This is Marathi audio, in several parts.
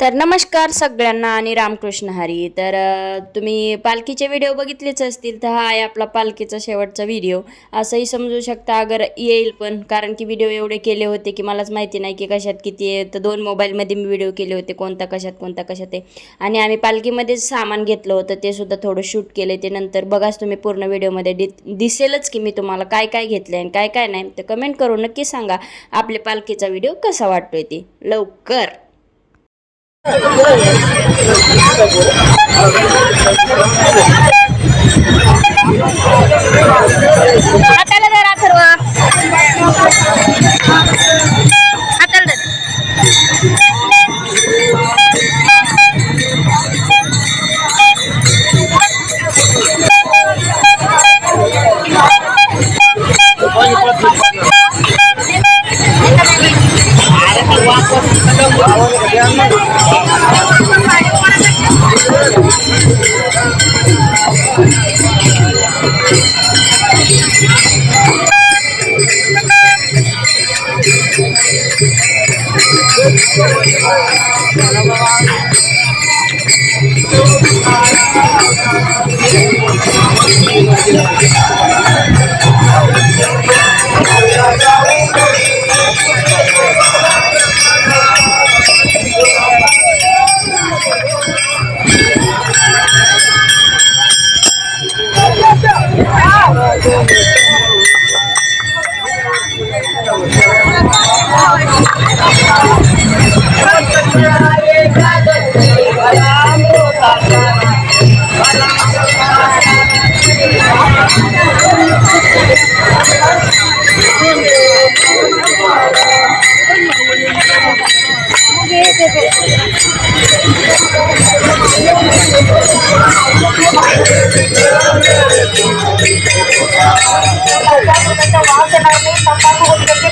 तर नमस्कार सगळ्यांना आणि रामकृष्ण हरी. तर तुम्ही पालखीचे व्हिडिओ बघितलेच असतील, तर हा आहे आपला पालखीचा शेवटचा व्हिडिओ. असंही समजू शकता अगर येईल पण, कारण की व्हिडिओ एवढे केले होते की मलाच माहिती नाही की कशात किती आहे. तर 2 मोबाईलमध्ये मी व्हिडिओ केले होते, कोणता कशात आहे. आणि आम्ही पालखीमध्येच सामान घेतलं होतं, ते सुद्धा थोडं शूट केले. ते नंतर बघाच तुम्ही पूर्ण व्हिडिओमध्ये दिसेलच की मी तुम्हाला काय काय घेतलं आणि काय काय नाही. तर कमेंट करून नक्की सांगा आपल्या पालखीचा व्हिडिओ कसा वाटतोय ते लवकर. हाताला धरा सर्व. हाताला धर.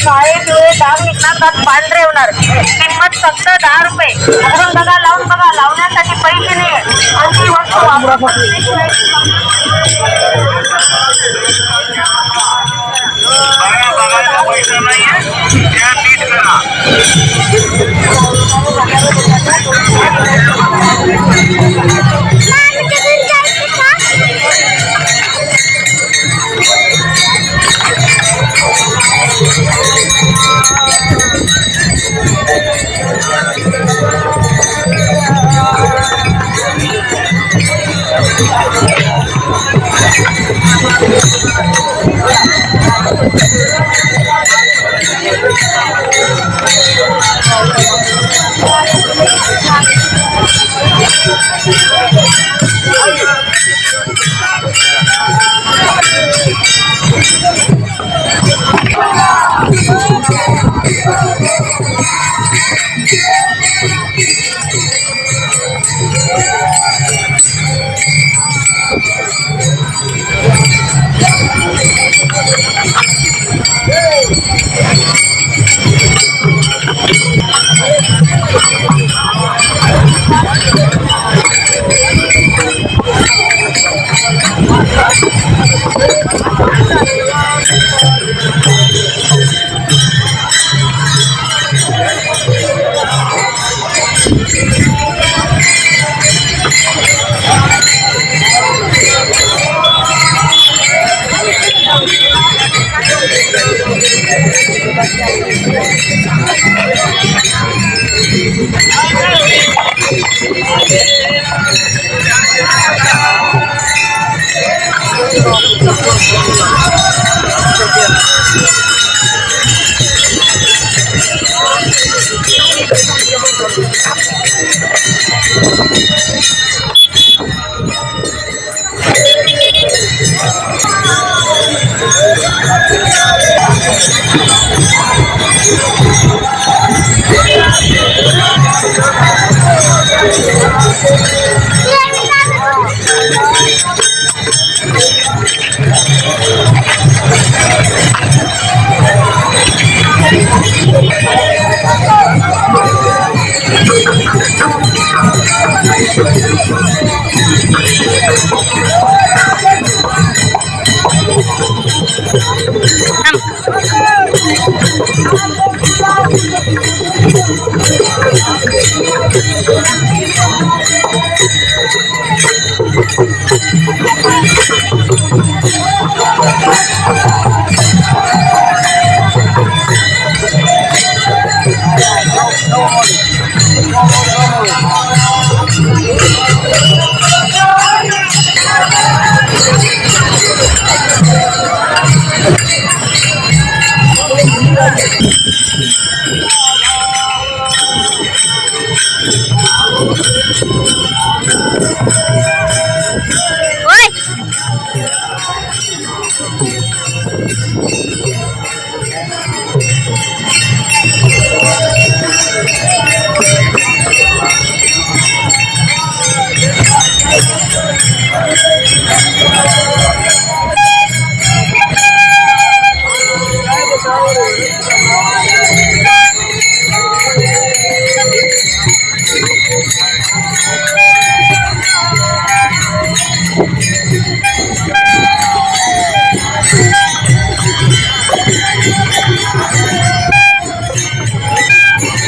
काळे पिवळे डाग निघणार, पांढरे होणार. किंमत फक्त 10 रुपये. घरून बघा, लावून बघा, लावण्यासाठी पैसे नाही. आणि वस्तू पैसा नाहीये, त्या नीट करा.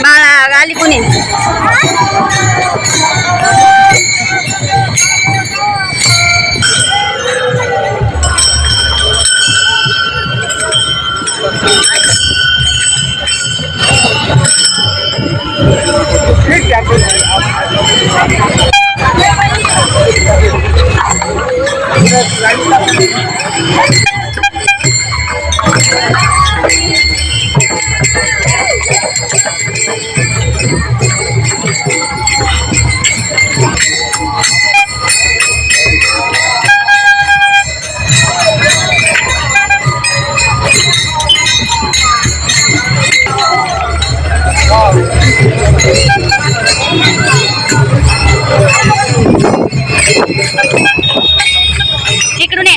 बाळा आली कोणी इकडून ये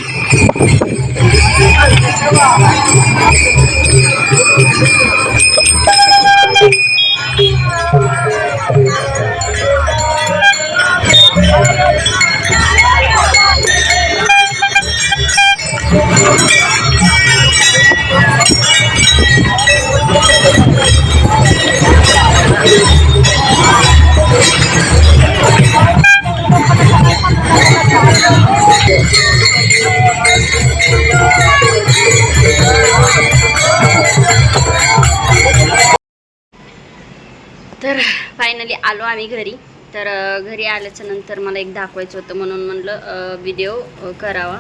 तर फायनली आलो आम्ही घरी. तर घरी आल्याच्या नंतर मला एक दाखवायचं होतं म्हणून म्हणलं व्हिडिओ करावा.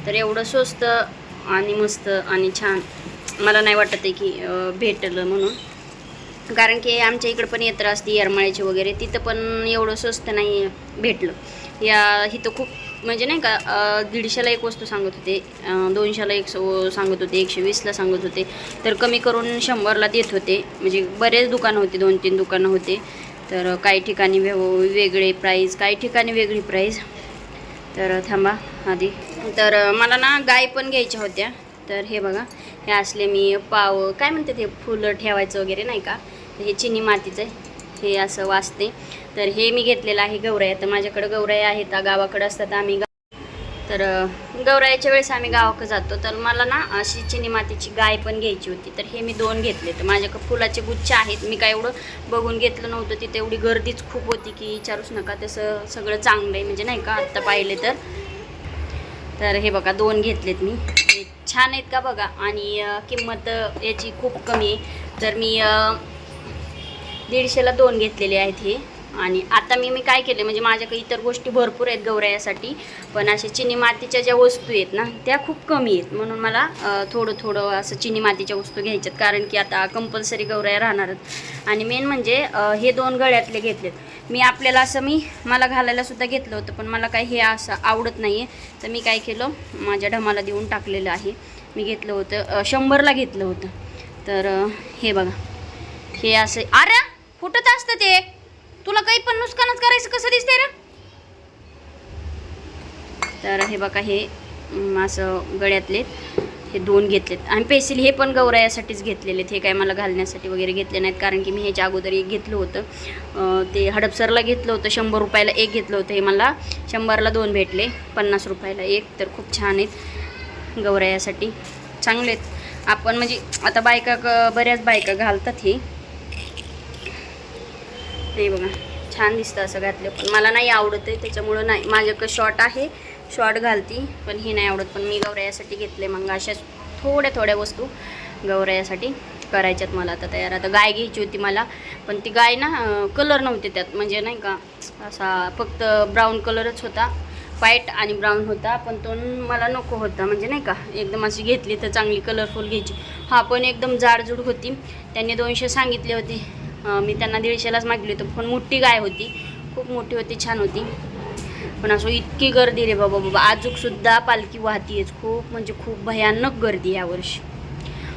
तर एवढं स्वस्त आणि मस्त आणि छान मला नाही वाटत आहे की भेटलं म्हणून, कारण की आमच्या इकडं पण यात्रा असते येरमाळ्याची वगैरे, तिथं पण एवढं स्वस्त नाही भेटलं. इथं खूप म्हणजे नाही का 150ला एक वस्तू सांगत होते, 200ला एक सांगत होते, 120ला सांगत होते, तर कमी करून 100ला देत होते. म्हणजे बरेच दुकानं होते, 2-3 दुकानं होते. तर काही ठिकाणी वेगळे प्राईज, काही ठिकाणी वेगळी प्राईज. तर थांबा आधी, तर मला ना गाय पण घ्यायच्या होत्या. तर हे बघा, हे असले मी पाव काय म्हणते ते फुलं ठेवायचं वगैरे नाही का, हे चिनी मातीचं आहे, हे असं वाजते. तर हे मी घेतलेलं आहे गौराया. तर माझ्याकडे गौराया आहेत, गावाकडे असतात आम्ही तर गौरायाच्या वेळेस आम्ही गावाकडे जातो. तर मला ना अशी चिनी मातीची गाय पण घ्यायची होती. तर हे मी 2 घेतले. तर माझ्याकडे फुलाचे गुच्छ आहेत. मी काय एवढं बघून घेतलं नव्हतं, तिथे एवढी गर्दीच खूप होती की विचारूच नका. तसं सगळं चांगलं आहे म्हणजे नाही का आत्ता पाहिले तर हे बघा 2 घेतलेत मी. हे छान आहेत का बघा, आणि किंमत याची खूप कमी आहे. तर मी 150ला 2 घेतलेले आहेत हे. आणि आता मी काय केले म्हणजे माझ्याकडे इतर गोष्टी भरपूर आहेत गौरायासाठी, पण असे चिनी मातीच्या ज्या वस्तू आहेत ना त्या खूप कमी आहेत. म्हणून मला थोडं असं चिनी मातीच्या वस्तू घ्यायच्यात, कारण की आता कंपल्सरी गौराया राहणारच. आणि मेन म्हणजे हे 2 गळ्यातले घेतलेत मी. आपल्याला असं मला घालायला सुद्धा घेतलं होतं, पण मला काय हे असं आवडत नाही आहे. तर मी काय केलं, माझ्या ढमाला देऊन टाकलेलं आहे. मी घेतलं होतं 100ला घेतलं होतं. तर हे बघा, हे असं अरे फुटत असतं ते, तुला काही पण नुकसानच करायचं कसं दिसते रे. तर हे बघा, हे असं गळ्यातले हे 2 घेतलेत. आणि पेन्सिल हे पण गौरायासाठीच घेतलेले. हे काय मला घालण्यासाठी वगैरे घेतले नाहीत, कारण की मी ह्याच्या अगोदर एक घेतलं होतं, ते हडपसरला घेतलं होतं. 100 रुपयाला एक घेतलं होतं. हे मला 100ला 2 भेटले, 50 रुपयाला एक. तर खूप छान आहेत गौरायासाठी, चांगले आहेत. आपण म्हणजे आता बायका बऱ्याच बायका घालतात हे बघा. छान दिसतं असं घातलं, पण मला नाही आवडत आहे त्याच्यामुळं नाही. माझ्याकडे शॉर्ट आहे, शॉर्ट घालती, पण ही नाही आवडत. पण मी गौरायासाठी घेतले. मग अशा थोड्या थोड्या वस्तू गौरायासाठी करायच्यात मला आता तयार. आता गाय घ्यायची होती मला, पण ती गाय ना कलर नव्हते त्यात, म्हणजे नाही का असा फक्त ब्राऊन कलरच होता, व्हाईट आणि ब्राऊन होता. पण तो मला नको होता, म्हणजे नाही का एकदम अशी घेतली तर चांगली कलरफुल घ्यायची. हा पण एकदम जाडजूड होती. त्यांनी 200 सांगितले होते, मी त्यांना 150लाच मागली होती. पण मोठी गाय होती, खूप मोठी होती, छान होती. पण असं इतकी गर्दी रे बाबा, आजूकसुद्धा पालखी वाहतीयच. खूप म्हणजे खूप भयानक गर्दी यावर्षी,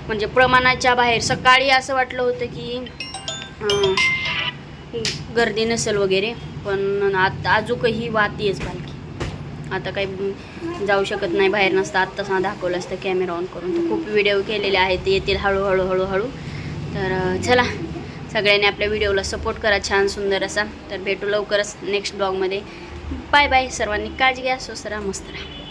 म्हणजे प्रमाणाच्या बाहेर. सकाळी असं वाटलं होतं की गर्दी नसेल वगैरे, पण आता अजूनही वाहतीयच पालखी. आता काही जाऊ शकत नाही, बाहेर नसतं. आत्ताच दाखवलं असतं कॅमेरा ऑन करून. तर खूप व्हिडिओ केलेले आहेत, ते येतील हळूहळू. तर चला, सगळ्यांनी आपल्या व्हिडिओला सपोर्ट करा छान सुंदर असा. तर भेटू लवकरच नेक्स्ट ब्लॉगमध्ये. Bye bye. सर्वांनी काळजी घ्या, स्वस्त राहा, मस्त राहा.